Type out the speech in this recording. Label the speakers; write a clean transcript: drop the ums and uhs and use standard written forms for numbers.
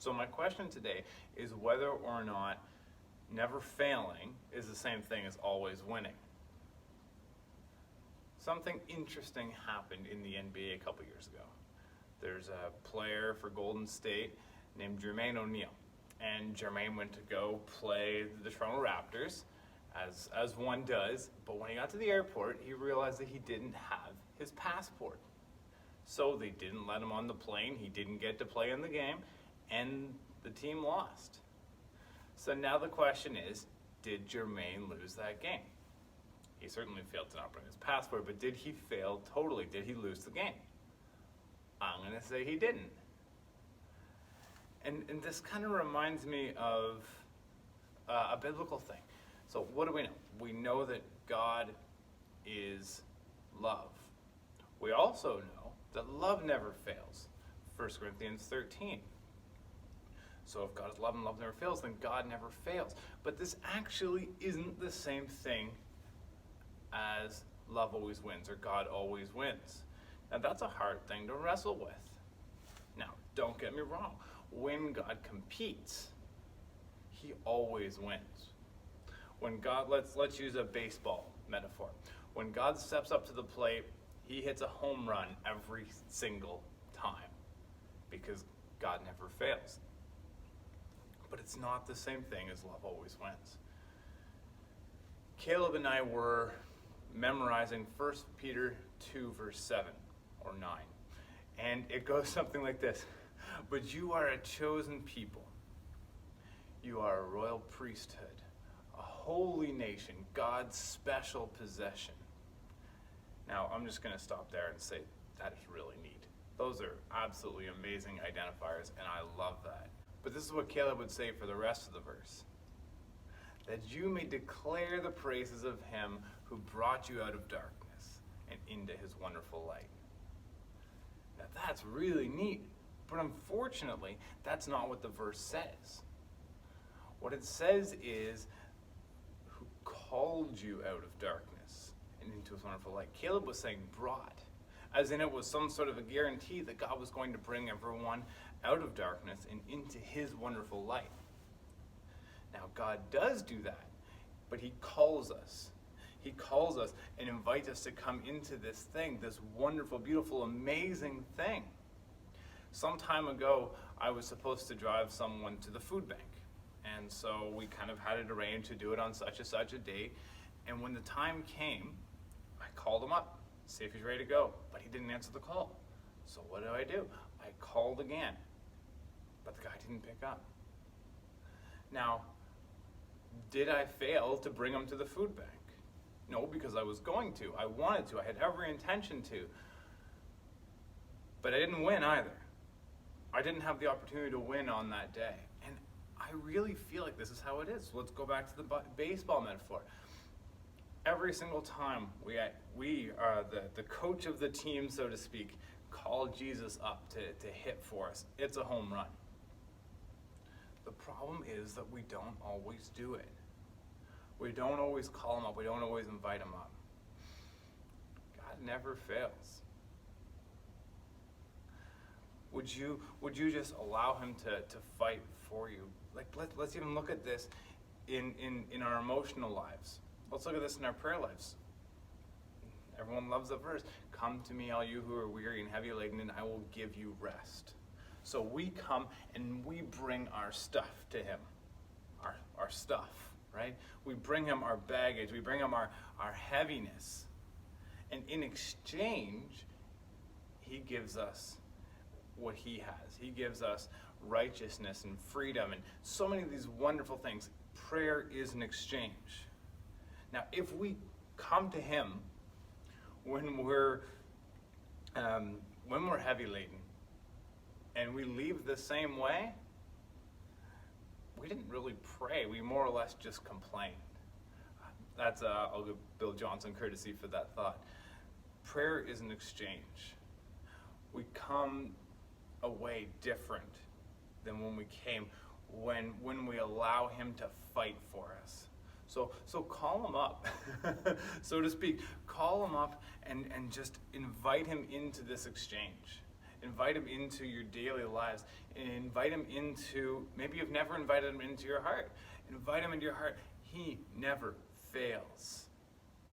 Speaker 1: So my question today is whether or not never failing is the same thing as always winning. Something interesting happened in the NBA a couple years ago. There's a player for Golden State named Jermaine O'Neal. And Jermaine went to go play the Toronto Raptors, as one does. But when he got to the airport, he realized that he didn't have his passport. So they didn't let him on the plane. He didn't get to play in the game, and the team lost. So now the question is, did Jermaine lose that game? He certainly failed to not bring his passport, but did he fail totally? Did he lose the game? I'm going to say he didn't. And this kind of reminds me of a biblical thing. So what do we know? We know that God is love. We also know that love never fails. 1 Corinthians 13. So if God is love and love never fails, then God never fails. But this actually isn't the same thing as love always wins or God always wins. Now that's a hard thing to wrestle with. Now, don't get me wrong. When God competes, he always wins. When God, let's use a baseball metaphor. When God steps up to the plate, he hits a home run every single time because God never fails. But it's not the same thing as love always wins. Caleb and I were memorizing 1 Peter 2 verse 7 or 9. And it goes something like this. But you are a chosen people. You are a royal priesthood, a holy nation, God's special possession. Now, I'm just going to stop there and say that is really neat. Those are absolutely amazing identifiers, and I love that. But this is what Caleb would say for the rest of the verse. That you may declare the praises of him who brought you out of darkness and into his wonderful light. Now, that's really neat. But unfortunately, that's not what the verse says. What it says is, who called you out of darkness and into his wonderful light. Caleb was saying brought, as in it was some sort of a guarantee that God was going to bring everyone out of darkness and into his wonderful light. Now, God does do that, but he calls us. He calls us and invites us to come into this thing, this wonderful, beautiful, amazing thing. Some time ago, I was supposed to drive someone to the food bank. And so we kind of had it arranged to do it on such and such a date. And when the time came, I called him up, see if he's ready to go. But he didn't answer the call. So what do? I called again. But the guy didn't pick up. Now, did I fail to bring him to the food bank? No, because I was going to. I wanted to. I had every intention to. But I didn't win either. I didn't have the opportunity to win on that day. And I really feel like this is how it is. Let's go back to the baseball metaphor. Every single time we are the coach of the team, so to speak, call Jesus up to hit for us, it's a home run. The problem is that we don't always do it. We don't always call him up. We don't always invite him up. God never fails. Would you just allow him to fight for you? Like let's even look at this in our emotional lives. Let's look at this in our prayer lives. Everyone loves the verse. Come to me, all you who are weary and heavy laden, and I will give you rest. So we come and we bring our stuff to him. Our stuff, right? We bring him our baggage. We bring him our heaviness. And in exchange, he gives us what he has. He gives us righteousness and freedom and so many of these wonderful things. Prayer is an exchange. Now, if we come to him when we're heavy laden and we leave the same way, we didn't really pray. We more or less just complained. That's I'll give Bill Johnson courtesy for that thought. Prayer is an exchange. We come away different than when we came, when we allow him to fight for us. So call him up, so to speak. Call him up and just invite him into this exchange. Invite him into your daily lives. Invite him into, maybe you've never invited him into your heart. Invite him into your heart. He never fails.